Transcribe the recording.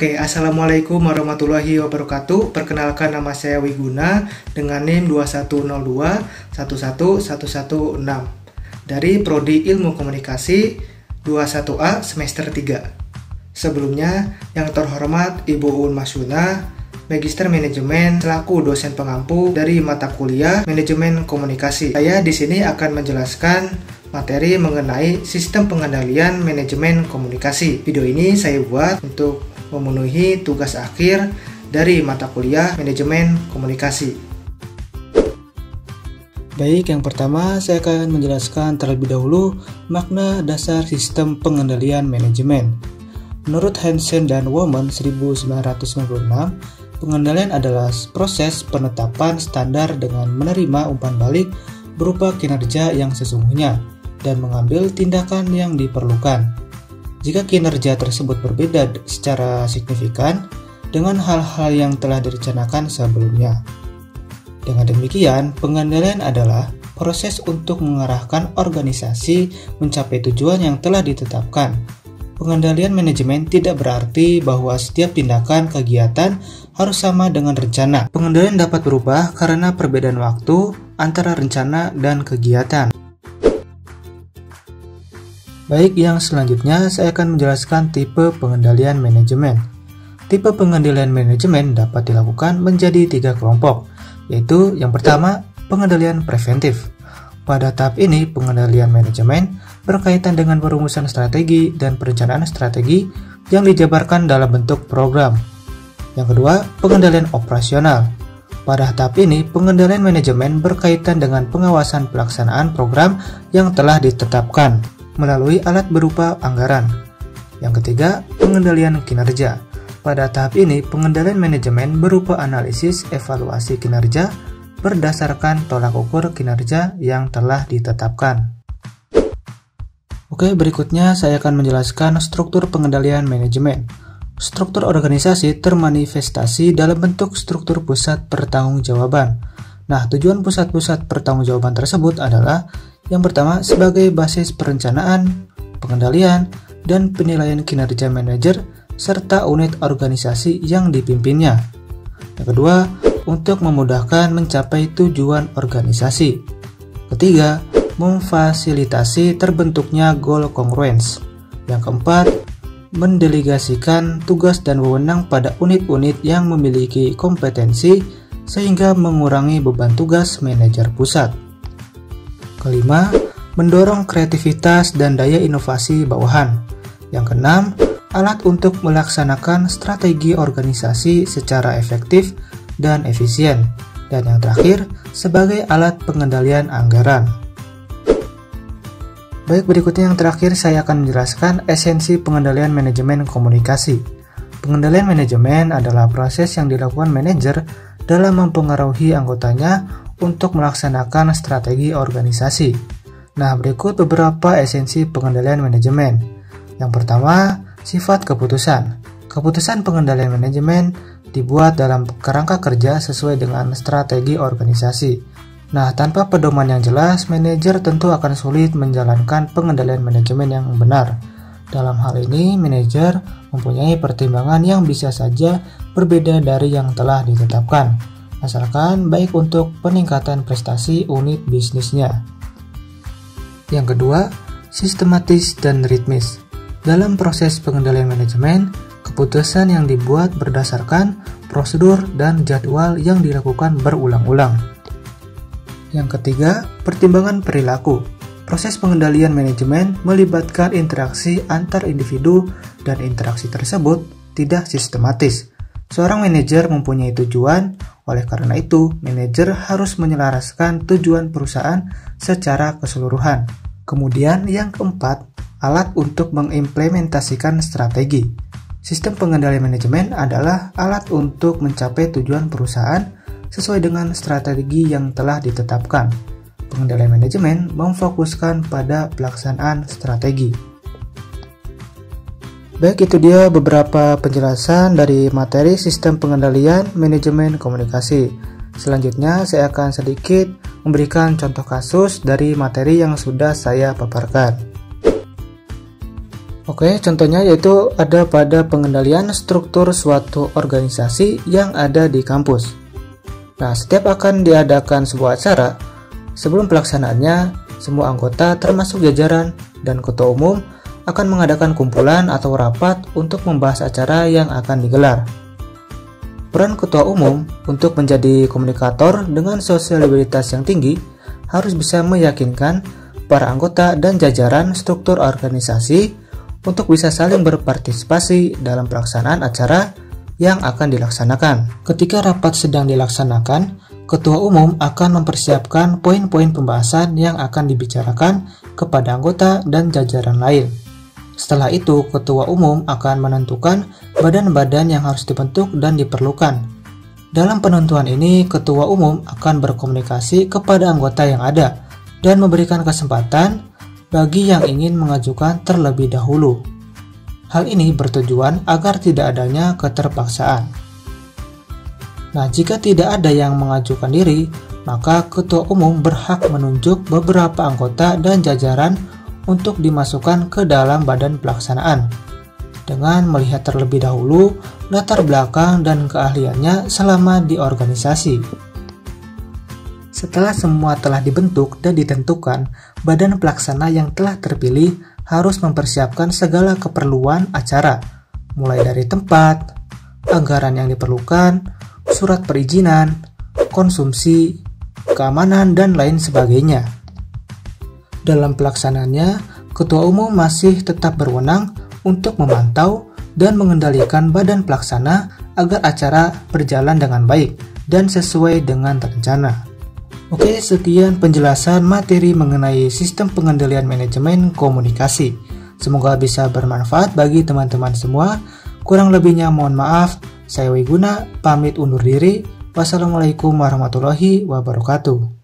Oke, Assalamualaikum warahmatullahi wabarakatuh. Perkenalkan, nama saya Wiguna dengan NIM 2102111116 dari Prodi Ilmu Komunikasi 21A semester 3. Sebelumnya, yang terhormat Ibu Un Masyuna, Magister Manajemen selaku dosen pengampu dari mata kuliah Manajemen Komunikasi. Saya di sini akan menjelaskan materi mengenai sistem pengendalian manajemen komunikasi. Video ini saya buat untuk memenuhi tugas akhir dari mata kuliah Manajemen Komunikasi. Baik, yang pertama saya akan menjelaskan terlebih dahulu makna dasar sistem pengendalian manajemen. Menurut Hansen dan Woman 1996, pengendalian adalah proses penetapan standar dengan menerima umpan balik berupa kinerja yang sesungguhnya dan mengambil tindakan yang diperlukan. Jika kinerja tersebut berbeda secara signifikan dengan hal-hal yang telah direncanakan sebelumnya. Dengan demikian, pengendalian adalah proses untuk mengarahkan organisasi mencapai tujuan yang telah ditetapkan. Pengendalian manajemen tidak berarti bahwa setiap tindakan kegiatan harus sama dengan rencana. Pengendalian dapat berubah karena perbedaan waktu antara rencana dan kegiatan. Baik, yang selanjutnya saya akan menjelaskan tipe pengendalian manajemen. Tipe pengendalian manajemen dapat dilakukan menjadi 3 kelompok, yaitu yang pertama, pengendalian preventif. Pada tahap ini, pengendalian manajemen berkaitan dengan perumusan strategi dan perencanaan strategi yang dijabarkan dalam bentuk program. Yang kedua, pengendalian operasional. Pada tahap ini, pengendalian manajemen berkaitan dengan pengawasan pelaksanaan program yang telah ditetapkan melalui alat berupa anggaran. Yang ketiga, pengendalian kinerja. Pada tahap ini, pengendalian manajemen berupa analisis evaluasi kinerja berdasarkan tolak ukur kinerja yang telah ditetapkan. Oke, berikutnya saya akan menjelaskan struktur pengendalian manajemen. Struktur organisasi termanifestasi dalam bentuk struktur pusat pertanggungjawaban. Nah, tujuan pusat-pusat pertanggungjawaban tersebut adalah yang pertama, sebagai basis perencanaan, pengendalian, dan penilaian kinerja manajer serta unit organisasi yang dipimpinnya. Yang kedua, untuk memudahkan mencapai tujuan organisasi. Ketiga, memfasilitasi terbentuknya goal congruence. Yang keempat, mendelegasikan tugas dan wewenang pada unit-unit yang memiliki kompetensi sehingga mengurangi beban tugas manajer pusat. Kelima, mendorong kreativitas dan daya inovasi bawahan. Yang keenam, alat untuk melaksanakan strategi organisasi secara efektif dan efisien. Dan yang terakhir, sebagai alat pengendalian anggaran. Baik, berikutnya yang terakhir saya akan menjelaskan esensi pengendalian manajemen komunikasi. Pengendalian manajemen adalah proses yang dilakukan manajer dalam mempengaruhi anggotanya untuk melaksanakan strategi organisasi. Nah, berikut beberapa esensi pengendalian manajemen. Yang pertama, sifat keputusan. Keputusan pengendalian manajemen dibuat dalam kerangka kerja sesuai dengan strategi organisasi. Nah, tanpa pedoman yang jelas, manajer tentu akan sulit menjalankan pengendalian manajemen yang benar. Dalam hal ini, manajer mempunyai pertimbangan yang bisa saja berbeda dari yang telah ditetapkan, asalkan baik untuk peningkatan prestasi unit bisnisnya. Yang kedua, sistematis dan ritmis. Dalam proses pengendalian manajemen, keputusan yang dibuat berdasarkan prosedur dan jadwal yang dilakukan berulang-ulang. Yang ketiga, pertimbangan perilaku. Proses pengendalian manajemen melibatkan interaksi antar individu dan interaksi tersebut tidak sistematis. Seorang manajer mempunyai tujuan, oleh karena itu manajer harus menyelaraskan tujuan perusahaan secara keseluruhan. Kemudian yang keempat, alat untuk mengimplementasikan strategi. Sistem pengendalian manajemen adalah alat untuk mencapai tujuan perusahaan sesuai dengan strategi yang telah ditetapkan. Pengendalian manajemen memfokuskan pada pelaksanaan strategi. Baik, itu dia beberapa penjelasan dari materi sistem pengendalian manajemen komunikasi. Selanjutnya saya akan sedikit memberikan contoh kasus dari materi yang sudah saya paparkan. Oke, contohnya yaitu ada pada pengendalian struktur suatu organisasi yang ada di kampus. Nah, setiap akan diadakan sebuah acara, sebelum pelaksanaannya, semua anggota termasuk jajaran dan ketua umum akan mengadakan kumpulan atau rapat untuk membahas acara yang akan digelar. Peran ketua umum untuk menjadi komunikator dengan sosialitas yang tinggi harus bisa meyakinkan para anggota dan jajaran struktur organisasi untuk bisa saling berpartisipasi dalam pelaksanaan acara yang akan dilaksanakan. Ketika rapat sedang dilaksanakan, ketua umum akan mempersiapkan poin-poin pembahasan yang akan dibicarakan kepada anggota dan jajaran lain. Setelah itu, ketua umum akan menentukan badan-badan yang harus dibentuk dan diperlukan. Dalam penentuan ini, ketua umum akan berkomunikasi kepada anggota yang ada dan memberikan kesempatan bagi yang ingin mengajukan terlebih dahulu. Hal ini bertujuan agar tidak adanya keterpaksaan. Nah, jika tidak ada yang mengajukan diri, maka ketua umum berhak menunjuk beberapa anggota dan jajaran untuk dimasukkan ke dalam badan pelaksanaan, dengan melihat terlebih dahulu latar belakang dan keahliannya selama di organisasi. Setelah semua telah dibentuk dan ditentukan, badan pelaksana yang telah terpilih harus mempersiapkan segala keperluan acara, mulai dari tempat, anggaran yang diperlukan, surat perizinan, konsumsi, keamanan, dan lain sebagainya. Dalam pelaksanaannya, ketua umum masih tetap berwenang untuk memantau dan mengendalikan badan pelaksana agar acara berjalan dengan baik dan sesuai dengan rencana. Oke, sekian penjelasan materi mengenai sistem pengendalian manajemen komunikasi. Semoga bisa bermanfaat bagi teman-teman semua. Kurang lebihnya mohon maaf. Saya Wiguna, pamit undur diri. Wassalamualaikum warahmatullahi wabarakatuh.